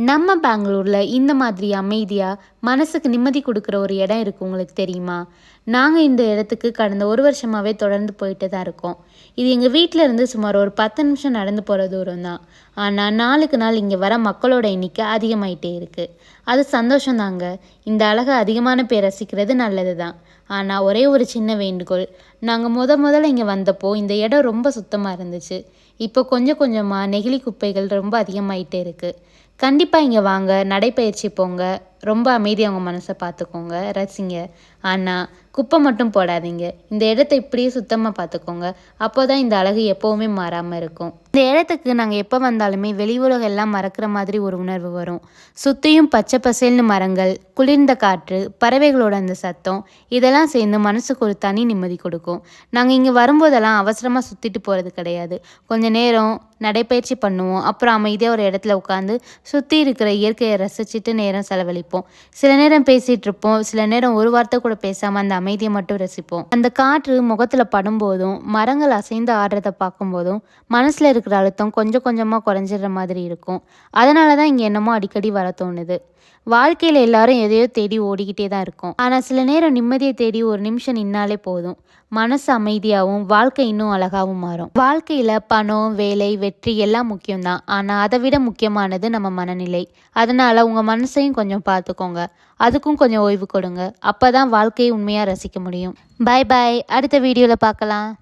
நம்ம பெங்களூர்ல இந்த மாதிரி அமைதியா, மனசுக்கு நிம்மதி குடுக்குற ஒரு இடம் இருக்கு உங்களுக்கு தெரியுமா? நாங்க இந்த இடத்துக்கு கடந்த 1 வருஷமாவே தொடர்ந்து போயிட்டு தான் இருக்கோம். இது எங்க வீட்ல இருந்து சுமார் ஒரு 10 நிமிஷம் நடந்து போற தூரம் தான். ஆனா நாளுக்கு நாள் இங்க வர மக்களோட எண்ணிக்கை அதிகமாயிட்டே இருக்கு. அது சந்தோஷம் தாங்க. இந்த அழக அதிகமான பேர் ரசிக்கிறது நல்லது தான். ஆனா ஒரே ஒரு சின்ன வேண்டுகோள். நாங்க முதல்ல இங்க வந்தப்போ இந்த இடம் ரொம்ப சுத்தமா இருந்துச்சு. இப்போ கொஞ்சம் கொஞ்சமா நெகிழி குப்பைகள் ரொம்ப அதிகமாயிட்டே இருக்கு. கண்டிப்பா இங்க வாங்க, நடைப்பயிற்சி போங்க, ரொம்ப அமைதியா உங்க மனச பார்த்துக்கோங்க, ரசிங்க. ஆனா குப்பை மட்டும் போடாதீங்க. இந்த இடத்த இப்படியே சுத்தமா பார்த்துக்கோங்க. அப்போதான் இந்த அழகு எப்பவுமே மாறாம இருக்கும். இந்த இடத்துக்கு நாங்க எப்ப வந்தாலுமே வெளி உலகம் எல்லாம் மறக்கிற மாதிரி ஒரு உணர்வு வரும். சுத்தியும் பச்சை பசேல்னு மரங்கள், குளிர்ந்த காற்று, பறவைகளோட அந்த சத்தம் இதெல்லாம் சேர்ந்து மனசுக்கு ஒரு தனி நிம்மதி கொடுக்கும். நாங்க இங்க வரும்போதெல்லாம் அவசரமா சுத்திட்டு போறது கிடையாது. கொஞ்ச நேரம் நடைப்பயிற்சி பண்ணுவோம். அப்புறம் அமைதியா ஒரு இடத்துல உட்காந்து சுத்தி இருக்கிற இயற்கையை ரசிச்சுட்டு நேரம் செலவழிப்போம். சில நேரம் பேசிட்டு இருப்போம். சில நேரம் ஒரு வார்த்தை கூட பேசாம அந்த அமைதியை மட்டும் ரசிப்போம். அந்த காற்று முகத்துல படும்போதும், மரங்கள் அசைந்து ஆடுறத பார்க்கும்போதும் மனசுல இருக்கிற அழுத்தம் கொஞ்சம் கொஞ்சமா குறைஞ்சிடுற மாதிரி இருக்கும். அதனாலதான் இங்க என்னமோ அடிக்கடி வர தோணுது. வாழ்க்கையில எல்லாரும் எதையோ தேடி ஓடிக்கிட்டே தான் இருக்கோம். ஆனா சில நேரம் நிம்மதியை தேடி ஒரு நிமிஷம் நின்னாலே போதும். மனசு அமைதியாகவும் வாழ்க்கை இன்னும் அழகாவும் மாறும். வாழ்க்கையில பணம், வேலை, வெற்றி எல்லாம் முக்கியம்தான். ஆனா அதை விட முக்கியமானது நம்ம மனநிலை. அதனால உங்க மனசையும் கொஞ்சம் பார்த்துக்கோங்க. அதுக்கும் கொஞ்சம் ஓய்வு கொடுங்க. அப்பதான் வாழ்க்கையை உண்மையா ரசிக்க முடியும். Bye bye. அடுத்த வீடியோல பார்க்கலாம்.